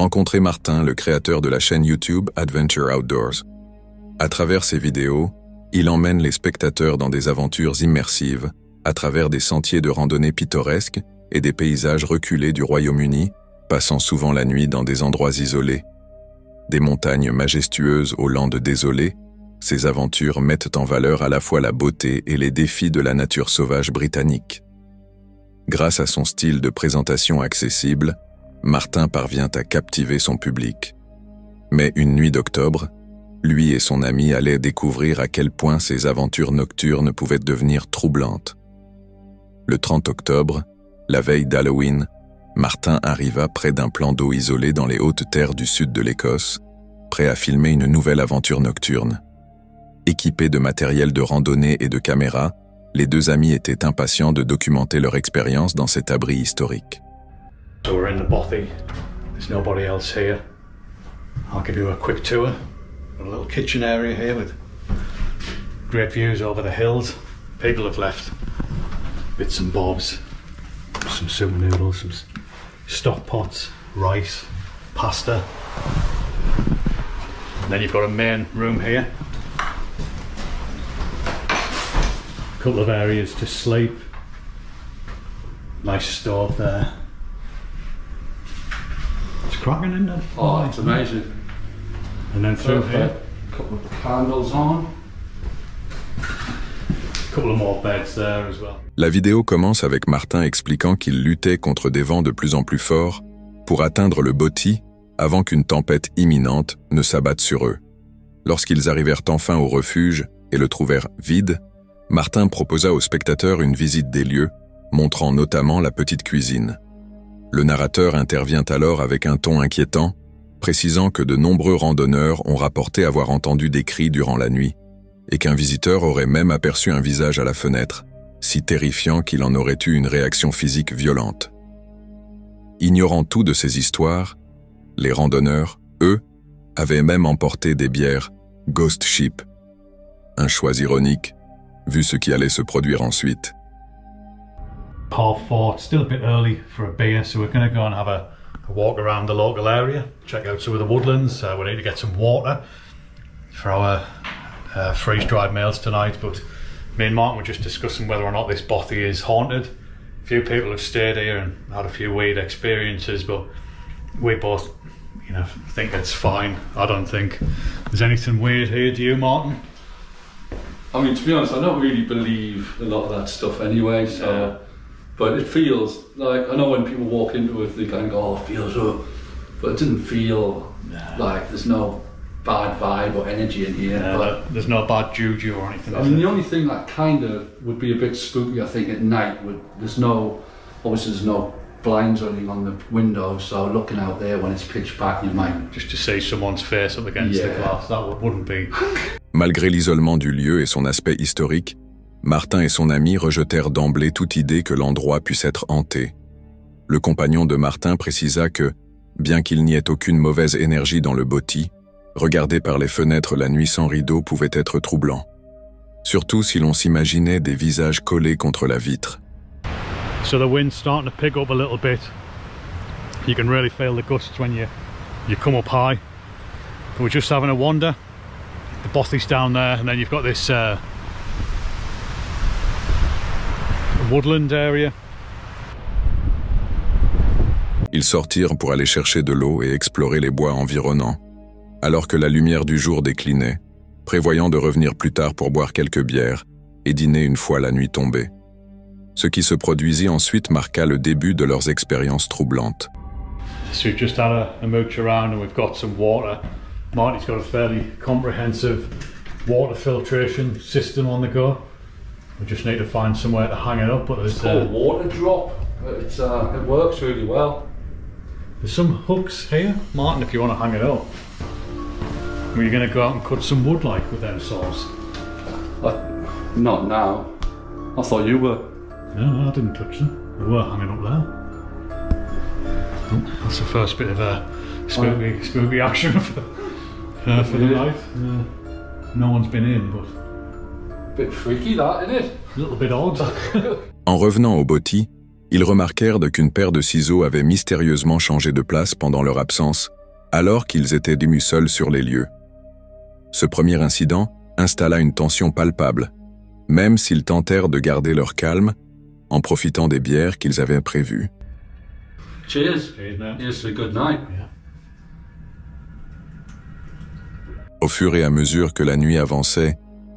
rencontrez Martin, le créateur de la chaîne YouTube Adventure Outdoors. À travers ses vidéos, il emmène les spectateurs dans des aventures immersives, à travers des sentiers de randonnée pittoresques et des paysages reculés du Royaume-Uni, passant souvent la nuit dans des endroits isolés. Des montagnes majestueuses aux landes désolées, ces aventures mettent en valeur à la fois la beauté et les défis de la nature sauvage britannique. Grâce à son style de présentation accessible, Martin parvient à captiver son public. Mais une nuit d'octobre, lui et son ami allaient découvrir à quel point ces aventures nocturnes pouvaient devenir troublantes. Le 30 octobre, la veille d'Halloween, Martin arriva près d'un plan d'eau isolé dans les hautes terres du sud de l'Écosse, prêt à filmer une nouvelle aventure nocturne. Équipés de matériel de randonnée et de caméras, les deux amis étaient impatients de documenter leur expérience dans cet abri historique. So we're in the bothy. There's nobody else here. I'll give you a quick tour. Got a little kitchen area here with great views over the hills. People have left bits and bobs, some soup noodles, some stock pots, rice, pasta. And then you've got a main room here. A couple of areas to sleep. Nice stove there. It's cracking, isn't it? Oh, it's amazing. And then through here, a couple of candles on. a couple of more beds there as well. La vidéo commence avec Martin expliquant qu'il luttait contre des vents de plus en plus forts pour atteindre le Bothie avant qu'une tempête imminente ne s'abatte sur eux. Lorsqu'ils arrivèrent enfin au refuge et le trouvèrent vide, Martin proposa aux spectateurs une visite des lieux, montrant notamment la petite cuisine. Le narrateur intervient alors avec un ton inquiétant, précisant que de nombreux randonneurs ont rapporté avoir entendu des cris durant la nuit, et qu'un visiteur aurait même aperçu un visage à la fenêtre, si terrifiant qu'il en aurait eu une réaction physique violente. Ignorant tout de ces histoires, les randonneurs, eux, avaient même emporté des bières Ghost Ship. Un choix ironique, vu ce qui allait se produire ensuite. 4:30, still a bit early for a beer, so we're going to go and have a walk around the local area, check out some of the woodlands. We need to get some water for our freeze-dried meals tonight, but me and Martin were just discussing whether or not this bothy is haunted. A few people have stayed here and had a few weird experiences, but we both, think it's fine. I don't think there's anything weird here. Do you, Martin? I mean, to be honest, I don't really believe a lot of that stuff anyway, so... Yeah. But it feels like, I know when people walk into it, they kind of go, oh, it feels up. But it didn't feel like there's no bad vibe or energy in here. Yeah, but there's no bad juju or anything. I mean, the only thing that kind of would be a bit spooky, I think, at night, there's no blinds or anything on the window, so looking out there when it's pitch black, you might... Just to see someone's face up against the glass, that wouldn't be... Malgré l'isolement du lieu et son aspect historique, Martin et son ami rejetèrent d'emblée toute idée que l'endroit puisse être hanté. Le compagnon de Martin précisa que, bien qu'il n'y ait aucune mauvaise énergie dans le Bothie, regarder par les fenêtres la nuit sans rideau pouvait être troublant. Surtout si l'on s'imaginait des visages collés contre la vitre. So the wind's starting to pick up a little bit. You can really feel the gusts when you come up high. But we're just having a wander. The Bothie's down there, and then you've got this woodland area. Ils sortirent pour aller chercher de l'eau et explorer les bois environnants, alors que la lumière du jour déclinait, prévoyant de revenir plus tard pour boire quelques bières et dîner une fois la nuit tombée. Ce qui se produisit ensuite marqua le début de leurs expériences troublantes. So we've just had a mooch around and we've got some water. Marty's got a fairly comprehensive water filtration system on the go. We just need to find somewhere to hang it up. But it's called water drop. It works really well. There's some hooks here, Martin, if you want to hang it up. Were you going to go out and cut some wood like with them saws? Not now. I thought you were. No, I didn't touch them. They were hanging up there. That's the first bit of spooky action for the night. No one's been in, but... Bit freaky that, isn't it? A little bit odd. En revenant au Bothie, Ils remarquèrent qu'une paire de ciseaux avait mystérieusement changé de place pendant leur absence, alors qu'ils étaient démus seuls sur les lieux. Ce premier incident installa une tension palpable, même s'ils tentèrent de garder leur calme en profitant des bières qu'ils avaient prévues. Cheers. Cheers, man. Here's a good night. Yeah. Au fur et à mesure que la nuit avançait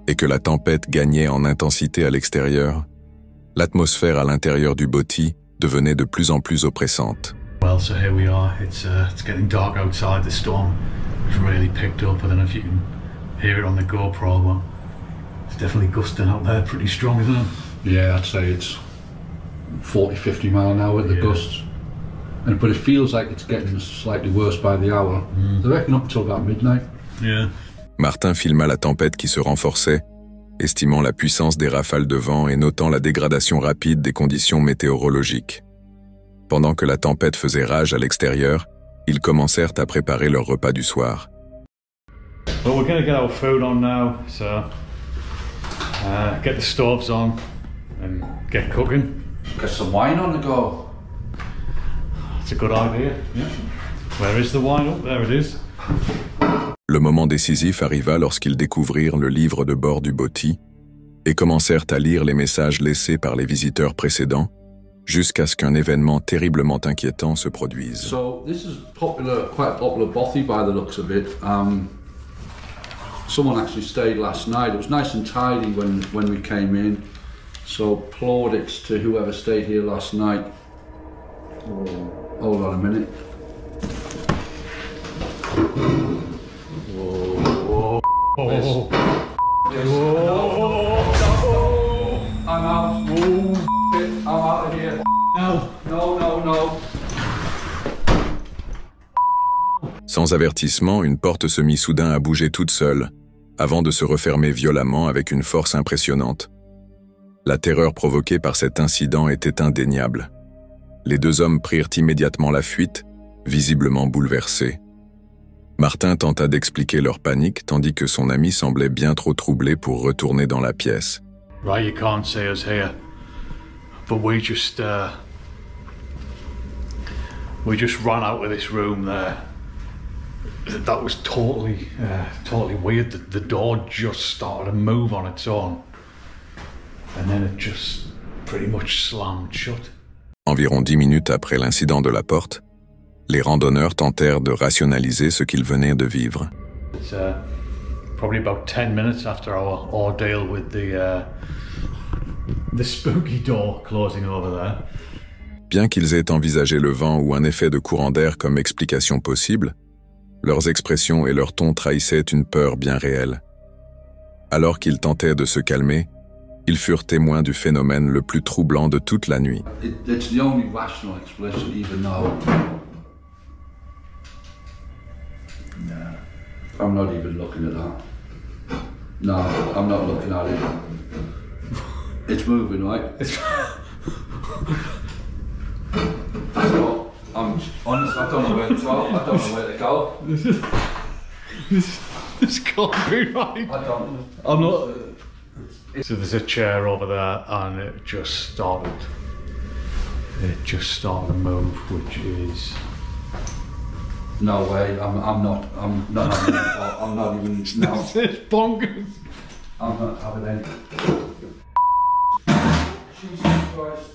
et que la tempête gagnait en intensité à l'extérieur, l'atmosphère à l'intérieur du botti devenait de plus en plus oppressante. Well, so here we are. It's getting dark outside. The storm has really picked up. I don't know if you can hear it on the GoPro, but it's definitely gusting out there pretty strong, isn't it? Yeah, I'd say it's 40-50 mile an hour at the Yeah. gusts. But it feels like it's getting slightly worse by the hour. I reckon up until about midnight. Yeah. Martin filma la tempête qui se renforçait, estimant la puissance des rafales de vent et notant la dégradation rapide des conditions météorologiques. Pendant que la tempête faisait rage à l'extérieur, ils commencèrent à préparer leur repas du soir. Well, we're going to get our food on now, so get the stoves on and get cooking. Get some wine on the go. It's a good idea. Yeah. Where is the wine? Oh, there it is. Le moment décisif arriva lorsqu'ils découvrirent le livre de bord du botti et commencèrent à lire les messages laissés par les visiteurs précédents jusqu'à ce qu'un événement terriblement inquiétant se produise. So this is popular, quite a popular bothy by the looks of it. Someone actually stayed last night. It was nice and tidy when we came in. So plaudits to whoever stayed here last night. Hold on a minute. Oh. Yes. I'm out. I'm out of here. No. Sans avertissement, une porte se mit soudain à bouger toute seule, avant de se refermer violemment avec une force impressionnante. La terreur provoquée par cet incident était indéniable. Les deux hommes prirent immédiatement la fuite, visiblement bouleversés. Martin tenta d'expliquer leur panique, tandis que son ami semblait bien trop troublé pour retourner dans la pièce. Right, you can't see us here, but we just ran out of this room there. That was totally weird. The door just started to move on its own, and then it just pretty much slammed shut. Environ 10 minutes après l'incident de la porte, les randonneurs tentèrent de rationaliser ce qu'ils venaient de vivre. It's probably about 10 minutes after our ordeal with the spooky door closing over there. Bien qu'ils aient envisagé le vent ou un effet de courant d'air comme explication possible, leurs expressions et leur ton trahissaient une peur bien réelle. Alors qu'ils tentaient de se calmer, ils furent témoins du phénomène le plus troublant de toute la nuit. It's the only rational explanation, even though I'm not even looking at that. No, I'm not looking at it. It's moving, right? So, I'm honest, I don't know where to go. I don't know where to go. This can't be right. I don't. I'm not. So there's a chair over there, and it just started to move, which is. No way. I'm not even. No, It's bonkers. I'm not having any. Jesus Christ.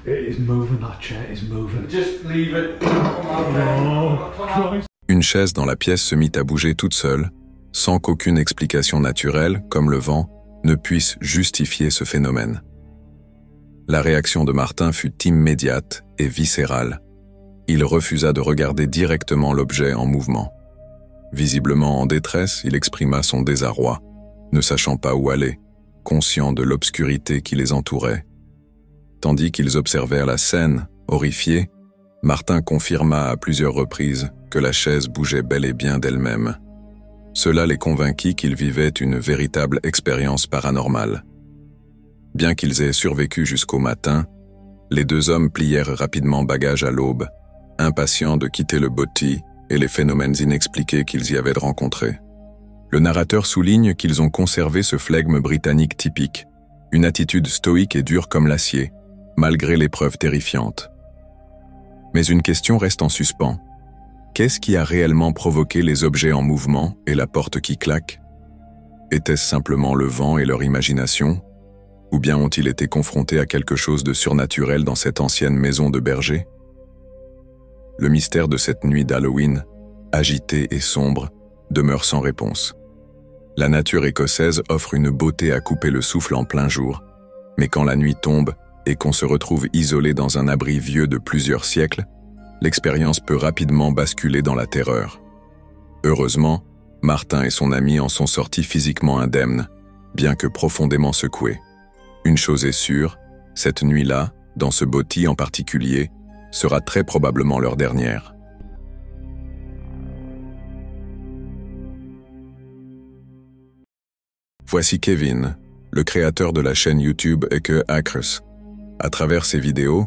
It is moving. That chair is moving. Just leave it. Come out there. Oh, Come out. Christ. Une chaise dans la pièce se mit à bouger toute seule, sans qu'aucune explication naturelle, comme le vent, ne puisse justifier ce phénomène. La réaction de Martin fut immédiate et viscérale. Il refusa de regarder directement l'objet en mouvement. Visiblement en détresse, il exprima son désarroi, ne sachant pas où aller, conscient de l'obscurité qui les entourait. Tandis qu'ils observèrent la scène, horrifiés, Martin confirma à plusieurs reprises que la chaise bougeait bel et bien d'elle-même. Cela les convainquit qu'ils vivaient une véritable expérience paranormale. Bien qu'ils aient survécu jusqu'au matin, les deux hommes plièrent rapidement bagage à l'aube, impatients de quitter le botti et les phénomènes inexpliqués qu'ils y avaient rencontrés. Le narrateur souligne qu'ils ont conservé ce flegme britannique typique, une attitude stoïque et dure comme l'acier, malgré l'épreuve terrifiante. Mais une question reste en suspens. Qu'est-ce qui a réellement provoqué les objets en mouvement et la porte qui claque? Était-ce simplement le vent et leur imagination? Ou bien ont-ils été confrontés à quelque chose de surnaturel dans cette ancienne maison de berger? Le mystère de cette nuit d'Halloween, agitée et sombre, demeure sans réponse. La nature écossaise offre une beauté à couper le souffle en plein jour, mais quand la nuit tombe et qu'on se retrouve isolé dans un abri vieux de plusieurs siècles, l'expérience peut rapidement basculer dans la terreur. Heureusement, Martin et son ami en sont sortis physiquement indemnes, bien que profondément secoués. Une chose est sûre, cette nuit-là, dans ce bâti en particulier, sera très probablement leur dernière. Voici Kevin, le créateur de la chaîne YouTube Eke Hackers. À travers ses vidéos,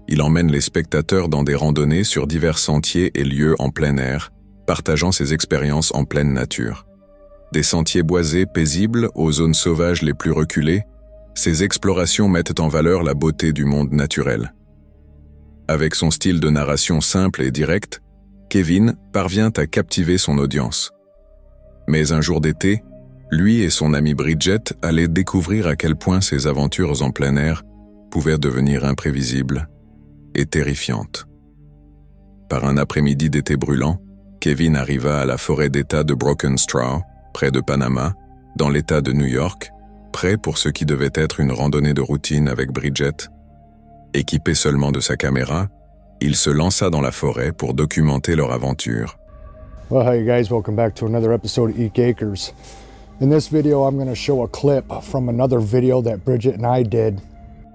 il emmène les spectateurs dans des randonnées sur divers sentiers et lieux en plein air, partageant ses expériences en pleine nature. Des sentiers boisés paisibles aux zones sauvages les plus reculées, ces explorations mettent en valeur la beauté du monde naturel. Avec son style de narration simple et direct, Kevin parvient à captiver son audience. Mais un jour d'été, lui et son amie Bridget allaient découvrir à quel point ces aventures en plein air pouvaient devenir imprévisibles et terrifiantes. Par un après-midi d'été brûlant, Kevin arriva à la forêt d'État de Broken Straw, près de Panama, dans l'État de New York, prêt pour ce qui devait être une randonnée de routine avec Bridget. Équipé seulement de sa caméra, il se lança dans la forêt pour documenter leur aventure. Well, hey guys, welcome back to another episode of Eke Acres. In this video, I'm going to show a clip from another video that Bridget and I did.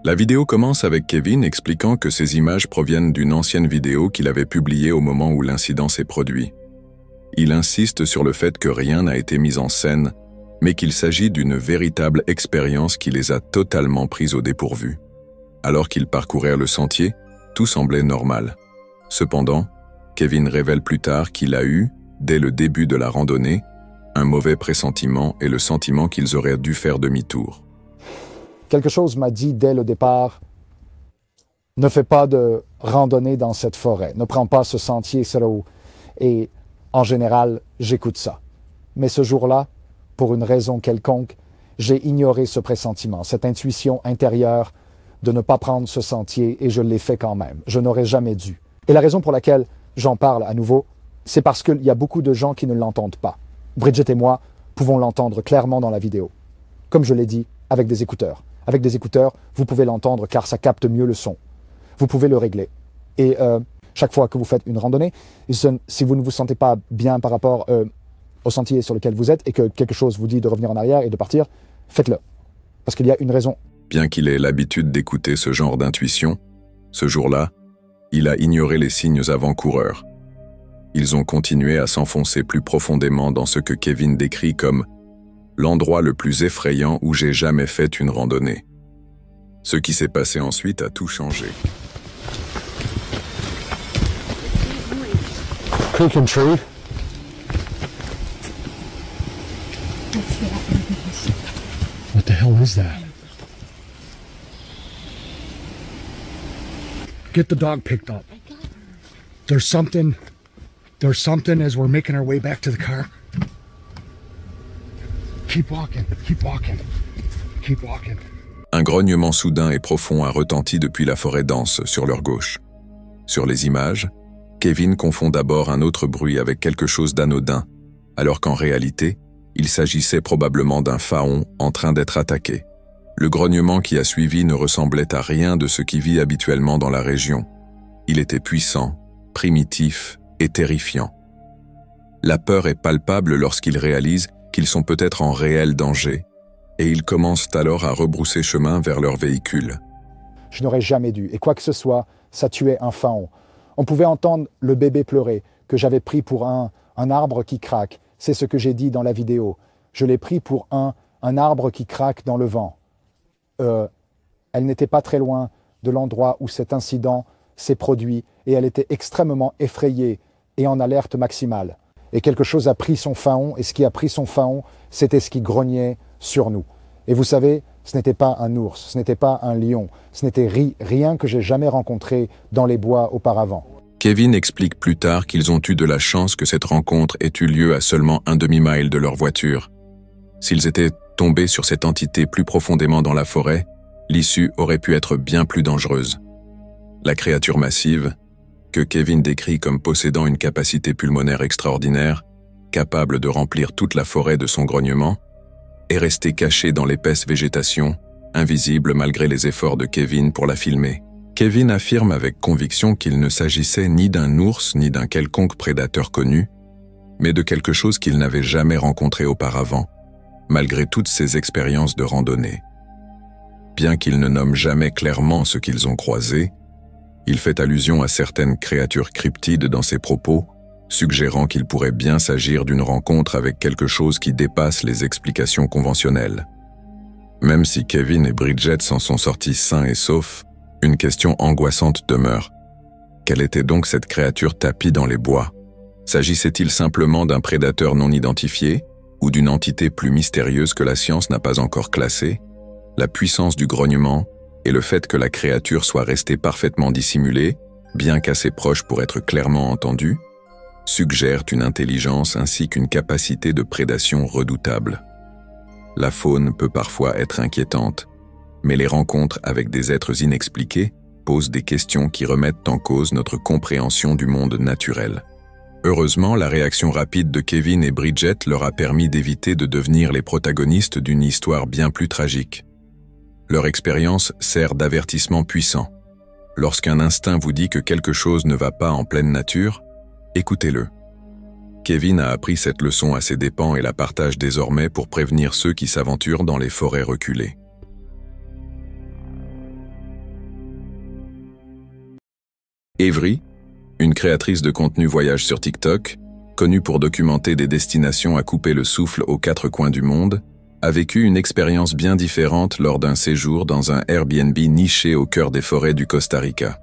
La vidéo commence avec Kevin expliquant que ces images proviennent d'une ancienne vidéo qu'il avait publiée au moment où l'incident s'est produit. Il insiste sur le fait que rien n'a été mis en scène, mais qu'il s'agit d'une véritable expérience qui les a totalement pris au dépourvu. Alors qu'ils parcoururent le sentier, tout semblait normal. Cependant, Kevin révèle plus tard qu'il a eu, dès le début de la randonnée, un mauvais pressentiment et le sentiment qu'ils auraient dû faire demi-tour. Quelque chose m'a dit dès le départ, ne fais pas de randonnée dans cette forêt, ne prends pas ce sentier, et en général, j'écoute ça. Mais ce jour-là, pour une raison quelconque, j'ai ignoré ce pressentiment, cette intuition intérieure de ne pas prendre ce sentier et je l'ai fait quand même. Je n'aurais jamais dû. Et la raison pour laquelle j'en parle à nouveau, c'est parce qu'il y a beaucoup de gens qui ne l'entendent pas. Bridget et moi pouvons l'entendre clairement dans la vidéo. Comme je l'ai dit, avec des écouteurs. Avec des écouteurs, vous pouvez l'entendre car ça capte mieux le son. Vous pouvez le régler. Et chaque fois que vous faites une randonnée, si vous ne vous sentez pas bien par rapport au sentier sur lequel vous êtes et que quelque chose vous dit de revenir en arrière et de partir, faites-le. Parce qu'il y a une raison. Bien qu'il ait l'habitude d'écouter ce genre d'intuition, ce jour-là, il a ignoré les signes avant-coureurs. Ils ont continué à s'enfoncer plus profondément dans ce que Kevin décrit comme l'endroit le plus effrayant où j'ai jamais fait une randonnée. Ce qui s'est passé ensuite a tout changé. Creek and tree. What the hell is that? Get the dog picked up. There's something as we're making our way back to the car. Keep walking, keep walking, keep walking. Un grognement soudain et profond a retenti depuis la forêt dense sur leur gauche. Sur les images, Kevin confond d'abord un autre bruit avec quelque chose d'anodin, alors qu'en réalité, il s'agissait probablement d'un faon en train d'être attaqué. Le grognement qui a suivi ne ressemblait à rien de ce qui vit habituellement dans la région. Il était puissant, primitif et terrifiant. La peur est palpable lorsqu'ils réalisent qu'ils sont peut-être en réel danger, et ils commencent alors à rebrousser chemin vers leur véhicule. Je n'aurais jamais dû, et quoi que ce soit, ça tuait un faon. On pouvait entendre le bébé pleurer, que j'avais pris pour un arbre qui craque. C'est ce que j'ai dit dans la vidéo. Je l'ai pris pour un arbre qui craque dans le vent. Elle n'était pas très loin de l'endroit où cet incident s'est produit, et elle était extrêmement effrayée et en alerte maximale. Et quelque chose a pris son faon, et ce qui a pris son faon, c'était ce qui grognait sur nous. Et vous savez, Ce n'était pas un ours, ce n'était pas un lion, ce n'était rien que j'ai jamais rencontré dans les bois auparavant. Kevin explique plus tard qu'ils ont eu de la chance que cette rencontre ait eu lieu à seulement un demi-mile de leur voiture. S'ils étaient tombés sur cette entité plus profondément dans la forêt, l'issue aurait pu être bien plus dangereuse. La créature massive, que Kevin décrit comme possédant une capacité pulmonaire extraordinaire, capable de remplir toute la forêt de son grognement, est restée cachée dans l'épaisse végétation, invisible malgré les efforts de Kevin pour la filmer. Kevin affirme avec conviction qu'il ne s'agissait ni d'un ours ni d'un quelconque prédateur connu, mais de quelque chose qu'il n'avait jamais rencontré auparavant, malgré toutes ses expériences de randonnée. Bien qu'il ne nomme jamais clairement ce qu'ils ont croisé, il fait allusion à certaines créatures cryptides dans ses propos, suggérant qu'il pourrait bien s'agir d'une rencontre avec quelque chose qui dépasse les explications conventionnelles. Même si Kevin et Bridget s'en sont sortis sains et saufs, une question angoissante demeure. Quelle était donc cette créature tapie dans les bois? S'agissait-il simplement d'un prédateur non identifié ou d'une entité plus mystérieuse que la science n'a pas encore classée? La puissance du grognement et le fait que la créature soit restée parfaitement dissimulée, bien qu'assez proche pour être clairement entendue, suggèrent une intelligence ainsi qu'une capacité de prédation redoutable. La faune peut parfois être inquiétante, mais les rencontres avec des êtres inexpliqués posent des questions qui remettent en cause notre compréhension du monde naturel. Heureusement, la réaction rapide de Kevin et Bridget leur a permis d'éviter de devenir les protagonistes d'une histoire bien plus tragique. Leur expérience sert d'avertissement puissant. Lorsqu'un instinct vous dit que quelque chose ne va pas en pleine nature, écoutez-le. Kevin a appris cette leçon à ses dépens et la partage désormais pour prévenir ceux qui s'aventurent dans les forêts reculées. Avery, une créatrice de contenu voyage sur TikTok, connue pour documenter des destinations à couper le souffle aux quatre coins du monde, a vécu une expérience bien différente lors d'un séjour dans un Airbnb niché au cœur des forêts du Costa Rica.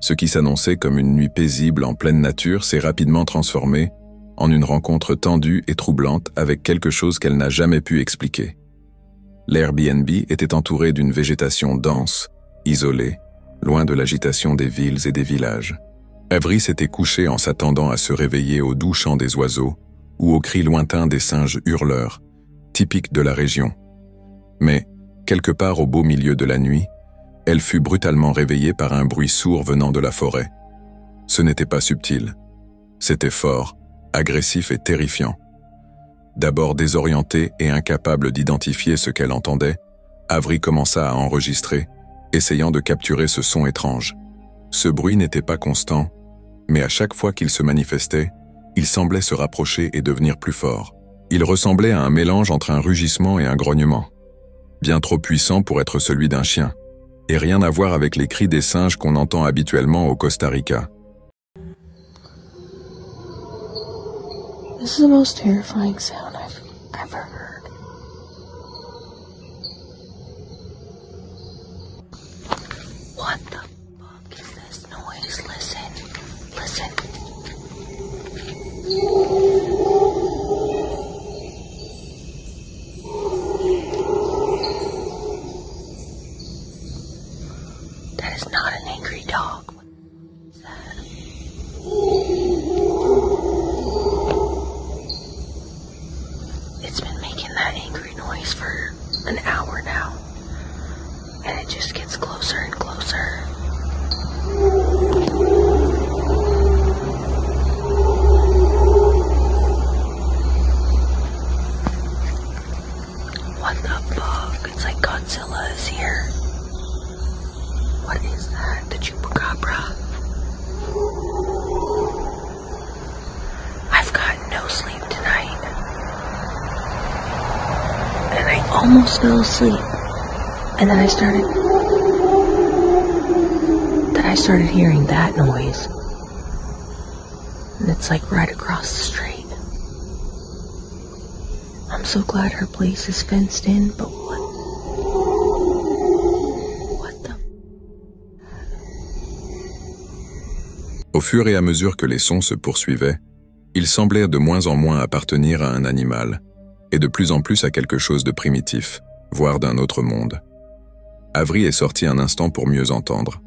Ce qui s'annonçait comme une nuit paisible en pleine nature s'est rapidement transformé en une rencontre tendue et troublante avec quelque chose qu'elle n'a jamais pu expliquer. L'Airbnb était entouré d'une végétation dense, isolée, loin de l'agitation des villes et des villages. Avery s'était couchée en s'attendant à se réveiller au doux chant des oiseaux ou aux cris lointains des singes hurleurs, typiques de la région. Mais, quelque part au beau milieu de la nuit, elle fut brutalement réveillée par un bruit sourd venant de la forêt. Ce n'était pas subtil. C'était fort, agressif et terrifiant. D'abord désorientée et incapable d'identifier ce qu'elle entendait, Avery commença à enregistrer, essayant de capturer ce son étrange. Ce bruit n'était pas constant, mais à chaque fois qu'il se manifestait, il semblait se rapprocher et devenir plus fort. Il ressemblait à un mélange entre un rugissement et un grognement. Bien trop puissant pour être celui d'un chien, et rien à voir avec les cris des singes qu'on entend habituellement au Costa Rica. This is the most terrifying sound I've ever heard. What the fuck is this noise? Listen. Listen. That is not an angry dog. What is that? It's been making that angry noise for an hour now. And it just gets closer and closer. What the fuck? It's like Godzilla is here. What is that? The Chupacabra? I've got no sleep tonight. And I almost fell asleep. And then I started hearing that noise. And it's like right across the street. I'm so glad her place is fenced in, but what the... Au fur et à mesure que les sons se poursuivaient, ils semblaient de moins en moins appartenir à un animal, et de plus en plus à quelque chose de primitif. voire d'un autre monde. Avery est sortie un instant pour mieux entendre.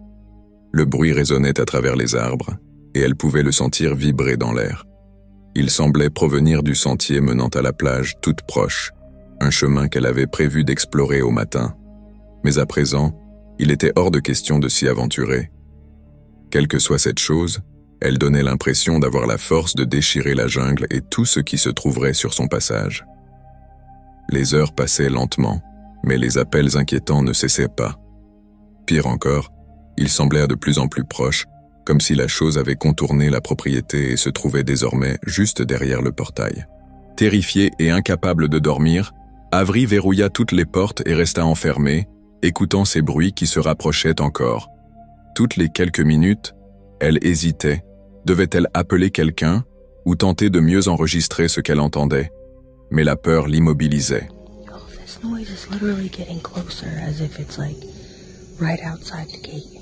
Le bruit résonnait à travers les arbres, et elle pouvait le sentir vibrer dans l'air. Il semblait provenir du sentier menant à la plage toute proche, un chemin qu'elle avait prévu d'explorer au matin. Mais à présent, il était hors de question de s'y aventurer. Quelle que soit cette chose, elle donnait l'impression d'avoir la force de déchirer la jungle et tout ce qui se trouverait sur son passage. Les heures passaient lentement, mais les appels inquiétants ne cessaient pas. Pire encore, il semblait de plus en plus proche, comme si la chose avait contourné la propriété et se trouvait désormais juste derrière le portail. Terrifiée et incapable de dormir, Avery verrouilla toutes les portes et resta enfermée, écoutant ces bruits qui se rapprochaient encore. Toutes les quelques minutes, elle hésitait. Devait-elle appeler quelqu'un ou tenter de mieux enregistrer ce qu'elle entendait? Mais la peur l'immobilisait. Oh, this noise is literally getting closer, as if it's like right outside the gate.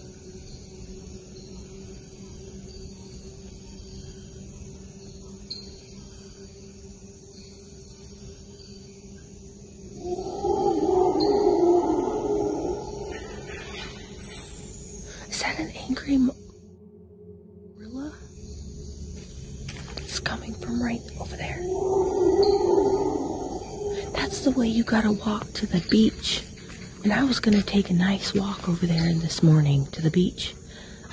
Is that an angry gorilla? It's coming from right over there. That's the way you gotta walk to the beach. And I was gonna take a nice walk over there this morning to the beach.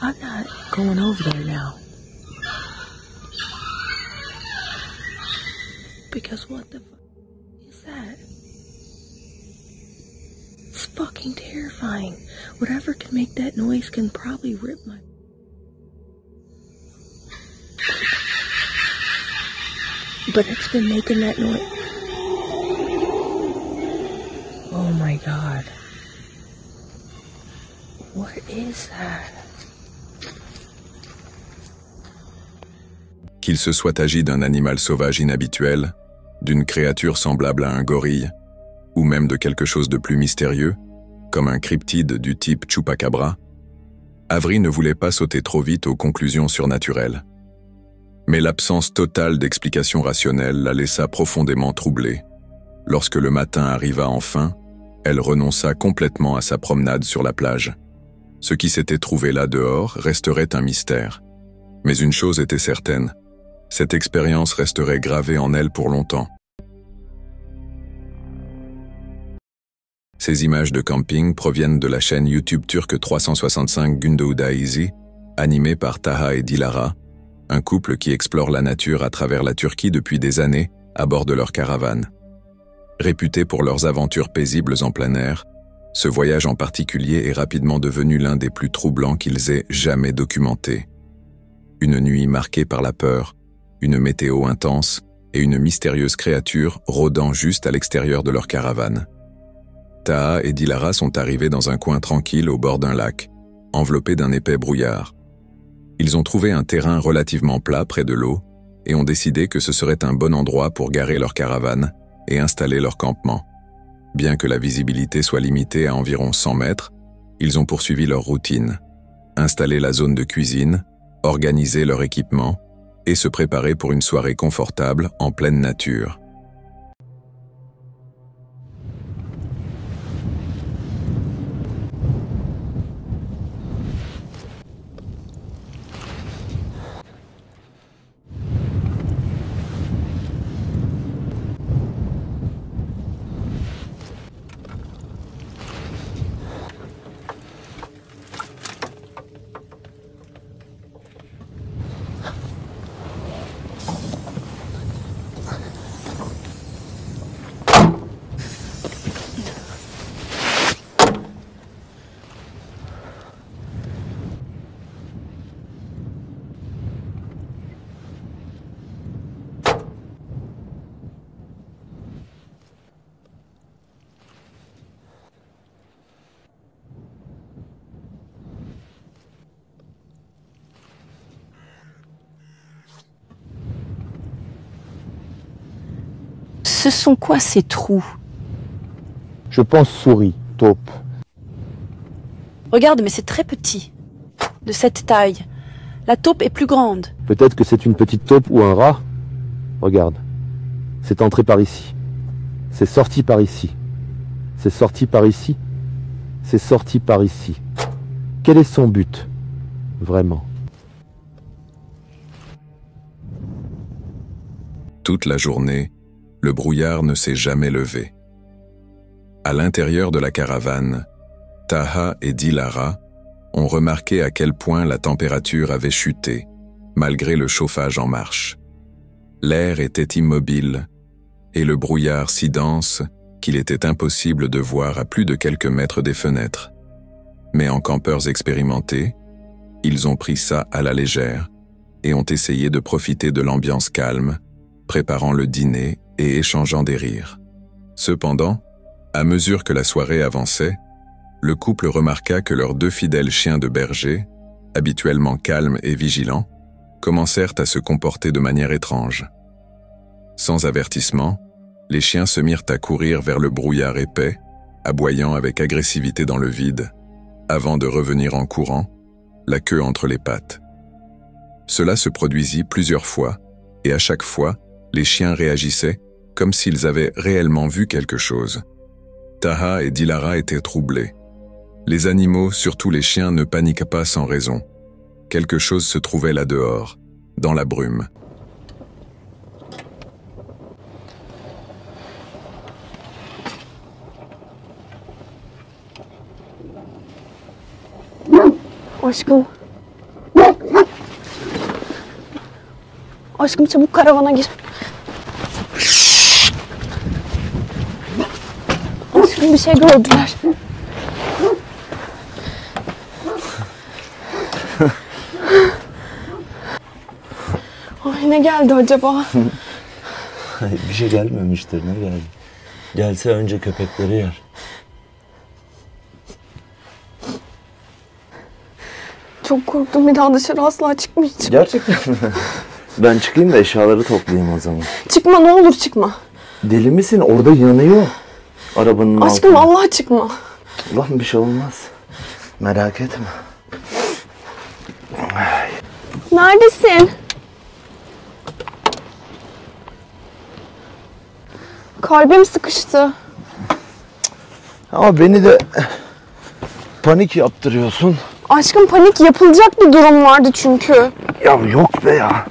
I'm not going over there now. Because what the fuck is that? It's fucking terrifying. Whatever can make that noise can probably rip my... But it's been making that noise. Oh my God. What is that? Qu'il se soit agi d'un animal sauvage inhabituel, d'une créature semblable à un gorille, ou même de quelque chose de plus mystérieux, comme un cryptide du type Chupacabra, Avery ne voulait pas sauter trop vite aux conclusions surnaturelles. Mais l'absence totale d'explication rationnelle la laissa profondément troublée. Lorsque le matin arriva enfin, elle renonça complètement à sa promenade sur la plage. Ce qui s'était trouvé là dehors resterait un mystère. Mais une chose était certaine, cette expérience resterait gravée en elle pour longtemps. Ces images de camping proviennent de la chaîne YouTube turque 365 Gündoğdu Easy, animée par Taha et Dilara, un couple qui explore la nature à travers la Turquie depuis des années à bord de leur caravane. Réputés pour leurs aventures paisibles en plein air, ce voyage en particulier est rapidement devenu l'un des plus troublants qu'ils aient jamais documentés. Une nuit marquée par la peur, une météo intense et une mystérieuse créature rôdant juste à l'extérieur de leur caravane. Taha et Dilara sont arrivés dans un coin tranquille au bord d'un lac, enveloppé d'un épais brouillard. Ils ont trouvé un terrain relativement plat près de l'eau et ont décidé que ce serait un bon endroit pour garer leur caravane et installer leur campement. Bien que la visibilité soit limitée à environ 100 mètres, ils ont poursuivi leur routine, installé la zone de cuisine, organisé leur équipement et se préparer pour une soirée confortable en pleine nature. Ce sont quoi ces trous? Je pense souris, taupe. Regarde, mais c'est très petit. De cette taille. La taupe est plus grande. Peut-être que c'est une petite taupe ou un rat. Regarde. C'est entré par ici. C'est sorti par ici. C'est sorti par ici. C'est sorti par ici. Quel est son but? Vraiment. Toute la journée, le brouillard ne s'est jamais levé. À l'intérieur de la caravane, Taha et Dilara ont remarqué à quel point la température avait chuté, malgré le chauffage en marche. L'air était immobile, et le brouillard si dense qu'il était impossible de voir à plus de quelques mètres des fenêtres. Mais en campeurs expérimentés, ils ont pris ça à la légère et ont essayé de profiter de l'ambiance calme, préparant le dîner et échangeant des rires. Cependant, à mesure que la soirée avançait, le couple remarqua que leurs 2 fidèles chiens de berger, habituellement calmes et vigilants, commencèrent à se comporter de manière étrange. Sans avertissement, les chiens se mirent à courir vers le brouillard épais, aboyant avec agressivité dans le vide, avant de revenir en courant, la queue entre les pattes. Cela se produisit plusieurs fois, et à chaque fois, les chiens réagissaient comme s'ils avaient réellement vu quelque chose. Taha et Dilara étaient troublés. Les animaux, surtout les chiens, ne paniquaient pas sans raison. Quelque chose se trouvait là dehors, dans la brume. Aşkım. Aşkım çabuk karavana gir. Aşkım bir şey gördüler. Ay ne geldi acaba? Bir şey gelmemiştir, ne geldi? Gelse önce köpekleri yer. Çok korktum, bir daha dışarı asla çıkmayacağım. Gerçekten mi? Ben çıkayım da eşyaları toplayayım o zaman. Çıkma, ne olur çıkma. Deli misin? Orada yanıyor. Arabanın Aşkım altında. Allah çıkma. Ulan bir şey olmaz. Merak etme. Neredesin? Kalbim sıkıştı. Ama beni de panik yaptırıyorsun. Aşkım panik yapılacak bir durum vardı çünkü. Ya yok be ya.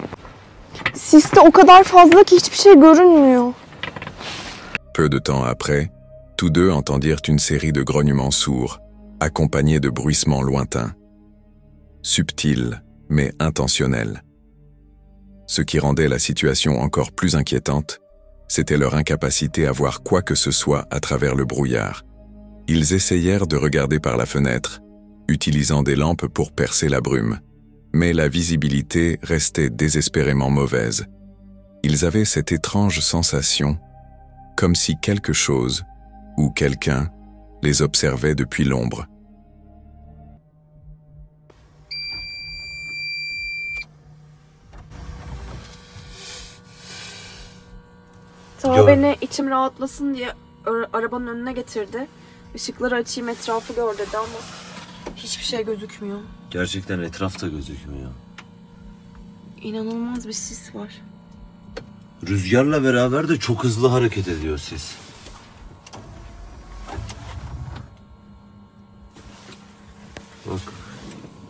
Siste o kadar fazla ki hiçbir şey görünmüyor. Peu de temps après, tous deux entendirent une série de grognements sourds, accompagnés de bruissements lointains. Subtils, mais intentionnels. Ce qui rendait la situation encore plus inquiétante, c'était leur incapacité à voir quoi que ce soit à travers le brouillard. Ils essayèrent de regarder par la fenêtre, utilisant des lampes pour percer la brume, mais la visibilité restait désespérément mauvaise. Ils avaient cette étrange sensation, comme si quelque chose, ou quelqu'un, les observait depuis l'ombre. Taha beni içim rahatlasın diye arabanın önüne getirdi. Işıkları açayım, etrafı gör dedi ama hiçbir şey gözükmüyor. Gerçekten etrafta gözükmüyor. İnanılmaz bir sis var. Rüzgarla beraber de çok hızlı hareket ediyor sis. Bak,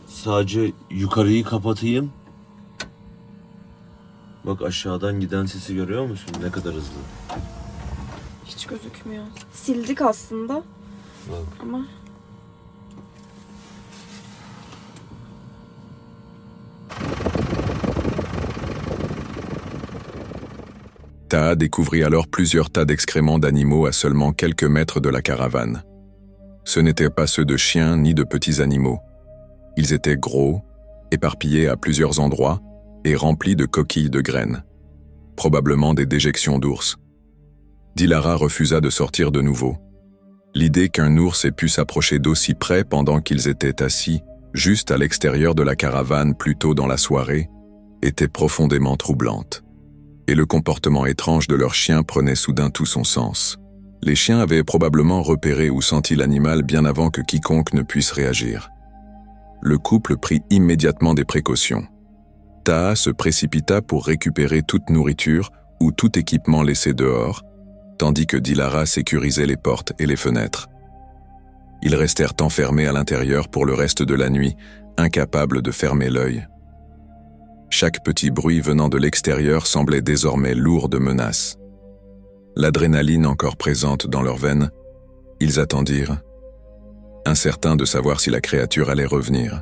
sadece yukarıyı kapatayım. Bak aşağıdan giden sesi görüyor musun? Ne kadar hızlı. Hiç gözükmüyor. Sildik aslında. Bak. Ama Taha découvrit alors plusieurs tas d'excréments d'animaux à seulement quelques mètres de la caravane. Ce n'étaient pas ceux de chiens ni de petits animaux. Ils étaient gros, éparpillés à plusieurs endroits et remplis de coquilles de graines. Probablement des déjections d'ours. Dilara refusa de sortir de nouveau. L'idée qu'un ours ait pu s'approcher d'aussi près pendant qu'ils étaient assis, juste à l'extérieur de la caravane plus tôt dans la soirée, était profondément troublante. Et le comportement étrange de leur chien prenait soudain tout son sens. Les chiens avaient probablement repéré ou senti l'animal bien avant que quiconque ne puisse réagir. Le couple prit immédiatement des précautions. Taha se précipita pour récupérer toute nourriture ou tout équipement laissé dehors, tandis que Dilara sécurisait les portes et les fenêtres. Ils restèrent enfermés à l'intérieur pour le reste de la nuit, incapables de fermer l'œil. Chaque petit bruit venant de l'extérieur semblait désormais lourd de menaces. L'adrénaline encore présente dans leurs veines, ils attendirent, incertains de savoir si la créature allait revenir.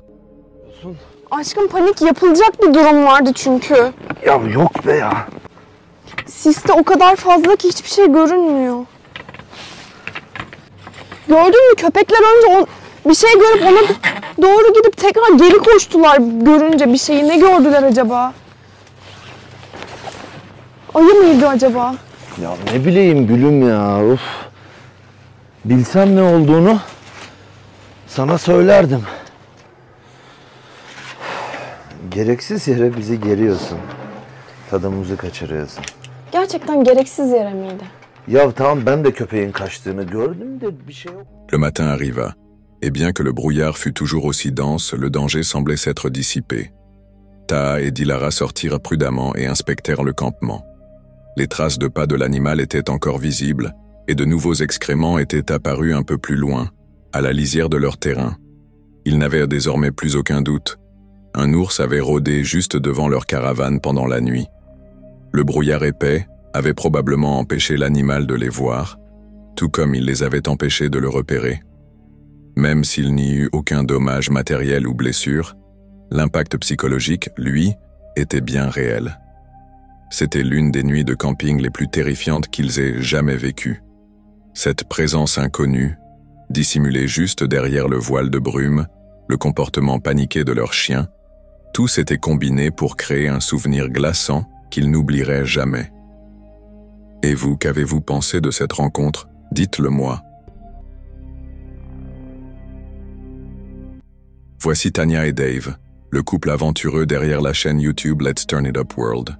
Aşkım panik yapılacak bir durum vardı çünkü. Ya yok be ya. Siste o kadar fazla ki hiçbir şey görünmüyor. Gördün mü köpekler önce bir şey görüp ona doğru gidip tekrar geri koştular görünce bir şeyi. Ne gördüler acaba? Ayı mıydı acaba? Ya ne bileyim gülüm ya. Of. Bilsem ne olduğunu sana söylerdim. Gereksiz yere bizi geriyorsun. Tadımızı kaçırıyorsun. Gerçekten gereksiz yere miydi? Ya tamam ben de köpeğin kaçtığını gördüm de bir şey yok. Le matin arriva, et bien que le brouillard fût toujours aussi dense, le danger semblait s'être dissipé. Taha et Dilara sortirent prudemment et inspectèrent le campement. Les traces de pas de l'animal étaient encore visibles, et de nouveaux excréments étaient apparus un peu plus loin, à la lisière de leur terrain. Ils n'avaient désormais plus aucun doute. Un ours avait rôdé juste devant leur caravane pendant la nuit. Le brouillard épais avait probablement empêché l'animal de les voir, tout comme il les avait empêchés de le repérer. Même s'il n'y eut aucun dommage matériel ou blessure, l'impact psychologique, lui, était bien réel. C'était l'une des nuits de camping les plus terrifiantes qu'ils aient jamais vécues. Cette présence inconnue, dissimulée juste derrière le voile de brume, le comportement paniqué de leur chien, tout s'était combiné pour créer un souvenir glaçant qu'ils n'oublieraient jamais. Et vous, qu'avez-vous pensé de cette rencontre? Dites-le-moi. Voici Tanya et Dave, le couple aventureux derrière la chaîne YouTube Let's Turn It Up World.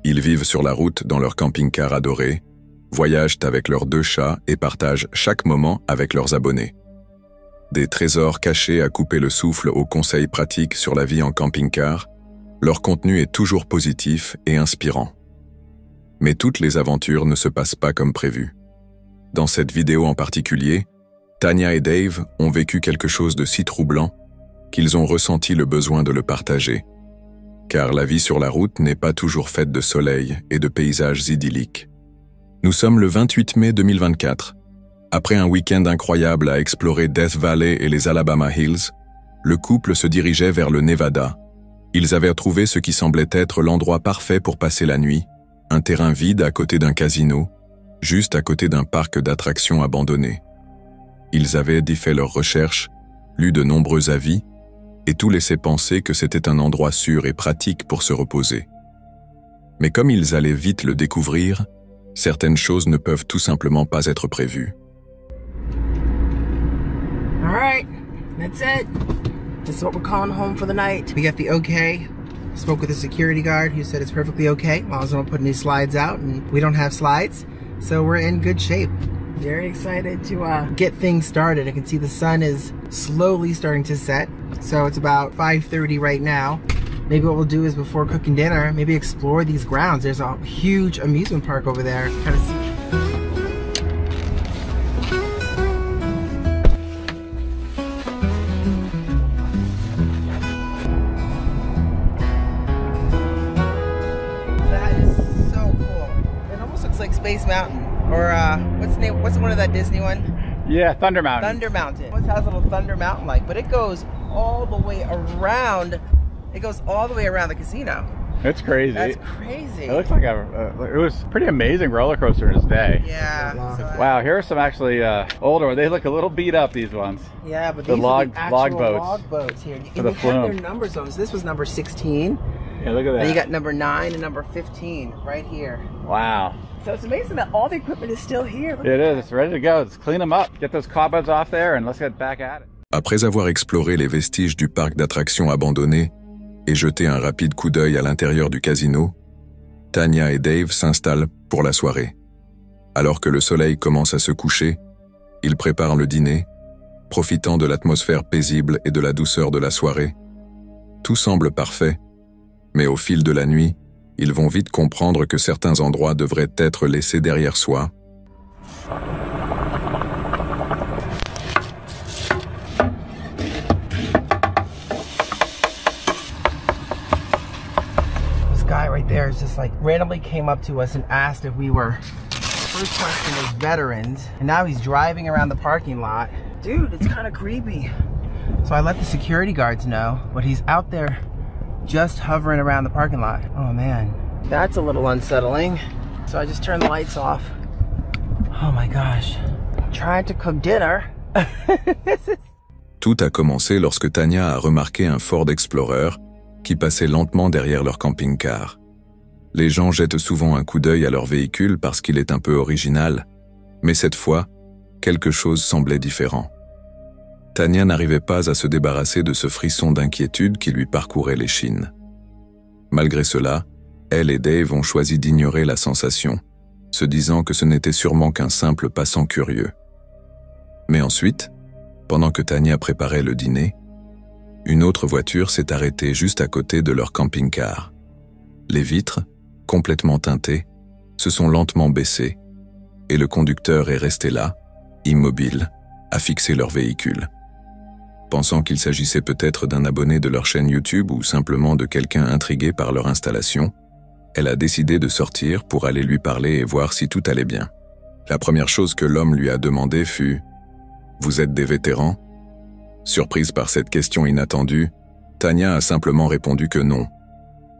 Ils vivent sur la route dans leur camping-car adoré, voyagent avec leurs 2 chats et partagent chaque moment avec leurs abonnés. Des trésors cachés à couper le souffle aux conseils pratiques sur la vie en camping-car, leur contenu est toujours positif et inspirant. Mais toutes les aventures ne se passent pas comme prévu. Dans cette vidéo en particulier, Tanya et Dave ont vécu quelque chose de si troublant qu'ils ont ressenti le besoin de le partager. Car la vie sur la route n'est pas toujours faite de soleil et de paysages idylliques. Nous sommes le 28 mai 2024. Après un week-end incroyable à explorer Death Valley et les Alabama Hills, le couple se dirigeait vers le Nevada. Ils avaient trouvé ce qui semblait être l'endroit parfait pour passer la nuit, un terrain vide à côté d'un casino, juste à côté d'un parc d'attractions abandonné. Ils avaient fait leurs recherches, lu de nombreux avis, et tout laissait penser que c'était un endroit sûr et pratique pour se reposer. Mais comme ils allaient vite le découvrir, certaines choses ne peuvent tout simplement pas être prévues. All right, that's it. This is what we're calling home for the night. We got the okay. Spoke with the security guard who said it's perfectly okay. As long as I don't put any slides out, and we don't have slides, so we're in good shape. Very excited to get things started. I can see the sun is slowly starting to set. So it's about 5:30 right now. Maybe what we'll do is before cooking dinner, maybe explore these grounds. There's a huge amusement park over there. Kind of see. That is so cool. It almost looks like Space Mountain. Or what's the name? What's one of that Disney one? Yeah, Thunder Mountain. Thunder Mountain. It has a little Thunder Mountain like, but it goes all the way around. It goes all the way around the casino. It's crazy. That's crazy. It looks like it was a pretty amazing roller coaster in its day. Yeah. Wow, here are some actually older ones. They look a little beat up, these ones. Yeah, but the these log are the actual boats. log boats here. And For the they have flume. their number zones. This was number 16. Yeah, look at that. And you got number 9 and number 15 right here. Wow. So it's amazing that all the equipment is still here. Look It is. It's ready to go. Let's clean them up. Get those cobwebs off there and let's get back at it. Après avoir exploré les vestiges du parc d'attractions abandonné et jeté un rapide coup d'œil à l'intérieur du casino, Tanya et Dave s'installent pour la soirée. Alors que le soleil commence à se coucher, ils préparent le dîner, profitant de l'atmosphère paisible et de la douceur de la soirée. Tout semble parfait, mais au fil de la nuit, ils vont vite comprendre que certains endroits devraient être laissés derrière soi like randomly came up to us and asked if we were, first question was veterans, and now he's driving around the parking lot. Dude, it's kind of creepy. So I let the security guards know, but he's out there just hovering around the parking lot. Oh man, that's a little unsettling. So I just turned the lights off. Oh my gosh, I'm trying to cook dinner. Tout a commencé lorsque Tanya a remarqué un Ford Explorer qui passait lentement derrière leur camping-car. Les gens jettent souvent un coup d'œil à leur véhicule parce qu'il est un peu original, mais cette fois, quelque chose semblait différent. Tanya n'arrivait pas à se débarrasser de ce frisson d'inquiétude qui lui parcourait l'échine. Malgré cela, elle et Dave ont choisi d'ignorer la sensation, se disant que ce n'était sûrement qu'un simple passant curieux. Mais ensuite, pendant que Tanya préparait le dîner, une autre voiture s'est arrêtée juste à côté de leur camping-car. Les vitres, complètement teintées, se sont lentement baissées, et le conducteur est resté là, immobile, à fixer leur véhicule. Pensant qu'il s'agissait peut-être d'un abonné de leur chaîne YouTube ou simplement de quelqu'un intrigué par leur installation, elle a décidé de sortir pour aller lui parler et voir si tout allait bien. La première chose que l'homme lui a demandé fut « Vous êtes des vétérans ?» Surprise par cette question inattendue, Tanya a simplement répondu que non.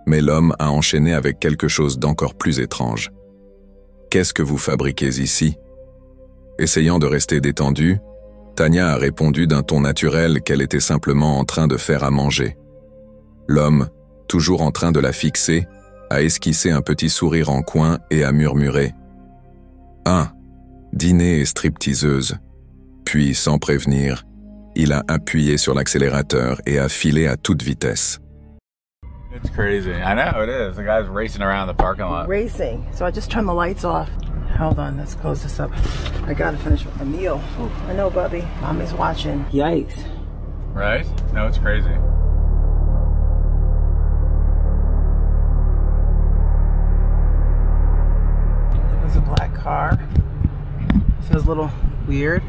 Mais l'homme a enchaîné avec quelque chose d'encore plus étrange. « Qu'est-ce que vous fabriquez ici ?» Essayant de rester détendue, Tanya a répondu d'un ton naturel qu'elle était simplement en train de faire à manger. L'homme, toujours en train de la fixer, a esquissé un petit sourire en coin et a murmuré « Ah, dîner et stripteaseuse ». Puis, sans prévenir, il a appuyé sur l'accélérateur et a filé à toute vitesse. It's crazy. I know it is. The guy's racing around the parking lot. Racing. So I just turned the lights off. Hold on, let's close this up. I gotta finish my meal. Ooh, I know, Bubby. Mommy's watching. Yikes. Right? No, it's crazy. There's a black car. Feels a little weird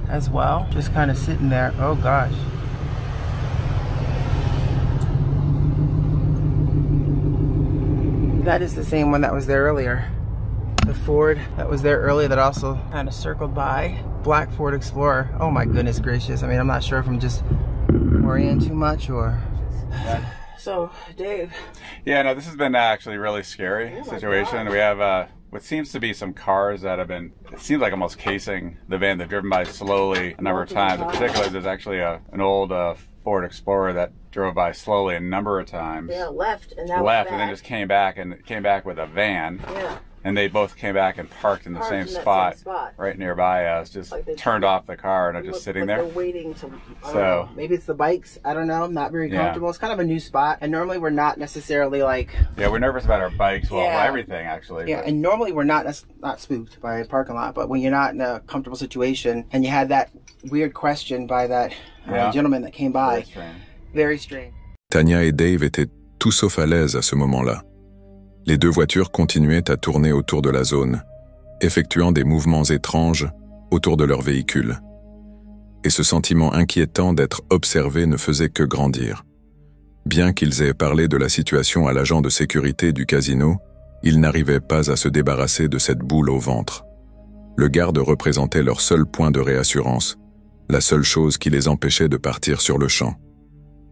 as well. Just kind of sitting there. Oh gosh. That is the same one that was there earlier. The Ford that was there earlier that also kind of circled by. Black Ford Explorer. Oh my goodness gracious. I mean, I'm not sure if I'm just worrying too much or... So, Dave. Yeah, no, this has been actually a really scary situation. We have what seems to be some cars that have been, it seems like almost casing the van. They've driven by slowly a number of times. In particular, there's actually an old Ford Explorer that drove by slowly a number of times. Yeah, left and now left and then just came back with a van. Yeah. And they both came back and parked in the same spot right nearby us, just like turned off the car and are just sitting there. They're waiting to, so maybe it's the bikes, I don't know, not very comfortable. It's kind of a new spot, and normally we're not necessarily like... Yeah, we're nervous about our bikes, well, everything actually. Yeah, and normally we're not spooked by a parking lot, but when you're not in a comfortable situation, and you had that weird question by that gentleman that came by, very strange. Tanya et Dave étaient tout sauf à l'aise à ce moment-là. Les deux voitures continuaient à tourner autour de la zone, effectuant des mouvements étranges autour de leur véhicule. Et ce sentiment inquiétant d'être observé ne faisait que grandir. Bien qu'ils aient parlé de la situation à l'agent de sécurité du casino, ils n'arrivaient pas à se débarrasser de cette boule au ventre. Le garde représentait leur seul point de réassurance, la seule chose qui les empêchait de partir sur le champ.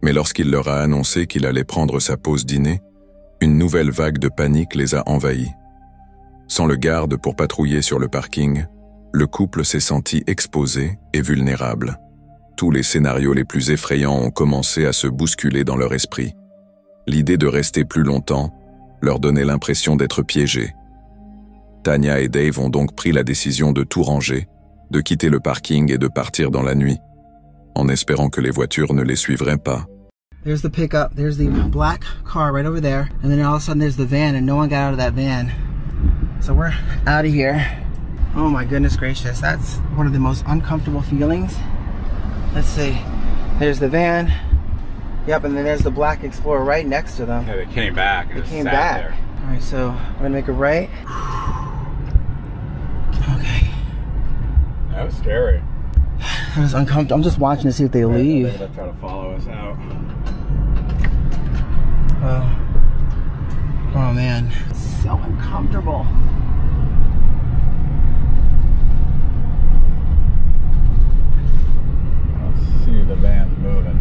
Mais lorsqu'il leur a annoncé qu'il allait prendre sa pause dîner, une nouvelle vague de panique les a envahis. Sans le garde pour patrouiller sur le parking, le couple s'est senti exposé et vulnérable. Tous les scénarios les plus effrayants ont commencé à se bousculer dans leur esprit. L'idée de rester plus longtemps leur donnait l'impression d'être piégés. Tanya et Dave ont donc pris la décision de tout ranger, de quitter le parking et de partir dans la nuit, en espérant que les voitures ne les suivraient pas. There's the pickup, there's the black car right over there, and then all of a sudden there's the van, and no one got out of that van. So we're out of here. Oh my goodness gracious, that's one of the most uncomfortable feelings. Let's see, there's the van. Yep, and then there's the black Explorer right next to them. Yeah, they came back and just sat there. All right, so we're gonna make a right. Okay. That was scary. That was uncomfortable. I'm just watching to see if they leave. They're gonna try to follow us out. Well, Oh man, so uncomfortable. I see the van moving.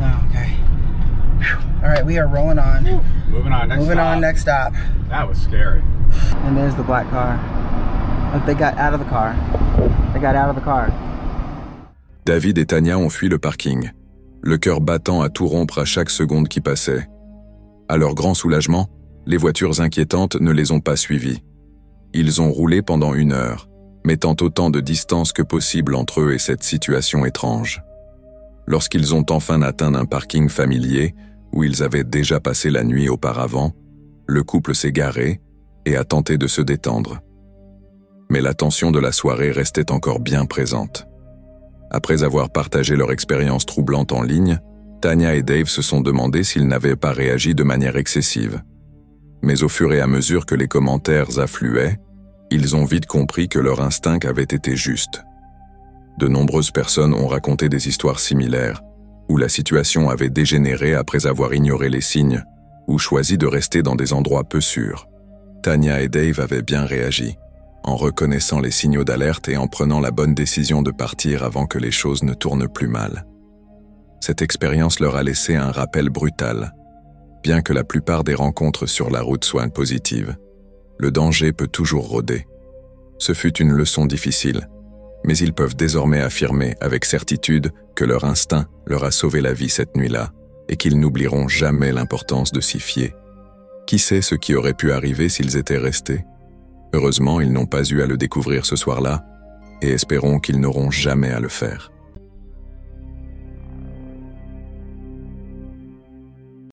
Oh, okay. Whew. All right, we are rolling on. Moving on, next Moving stop. on, next stop. That was scary. And there's the black car. Look, they got out of the car. They got out of the car. David et Tania ont fui le parking, le cœur battant à tout rompre à chaque seconde qui passait. À leur grand soulagement, les voitures inquiétantes ne les ont pas suivis. Ils ont roulé pendant 1 heure, mettant autant de distance que possible entre eux et cette situation étrange. Lorsqu'ils ont enfin atteint un parking familier, où ils avaient déjà passé la nuit auparavant, le couple s'est garé et a tenté de se détendre. Mais la tension de la soirée restait encore bien présente. Après avoir partagé leur expérience troublante en ligne, Tania et Dave se sont demandé s'ils n'avaient pas réagi de manière excessive. Mais au fur et à mesure que les commentaires affluaient, ils ont vite compris que leur instinct avait été juste. De nombreuses personnes ont raconté des histoires similaires, où la situation avait dégénéré après avoir ignoré les signes, ou choisi de rester dans des endroits peu sûrs. Tania et Dave avaient bien réagi, en reconnaissant les signaux d'alerte et en prenant la bonne décision de partir avant que les choses ne tournent plus mal. Cette expérience leur a laissé un rappel brutal. Bien que la plupart des rencontres sur la route soient positives, le danger peut toujours rôder. Ce fut une leçon difficile, mais ils peuvent désormais affirmer avec certitude que leur instinct leur a sauvé la vie cette nuit-là et qu'ils n'oublieront jamais l'importance de s'y fier. Qui sait ce qui aurait pu arriver s'ils étaient restés ? Heureusement, ils n'ont pas eu à le découvrir ce soir-là, et espérons qu'ils n'auront jamais à le faire.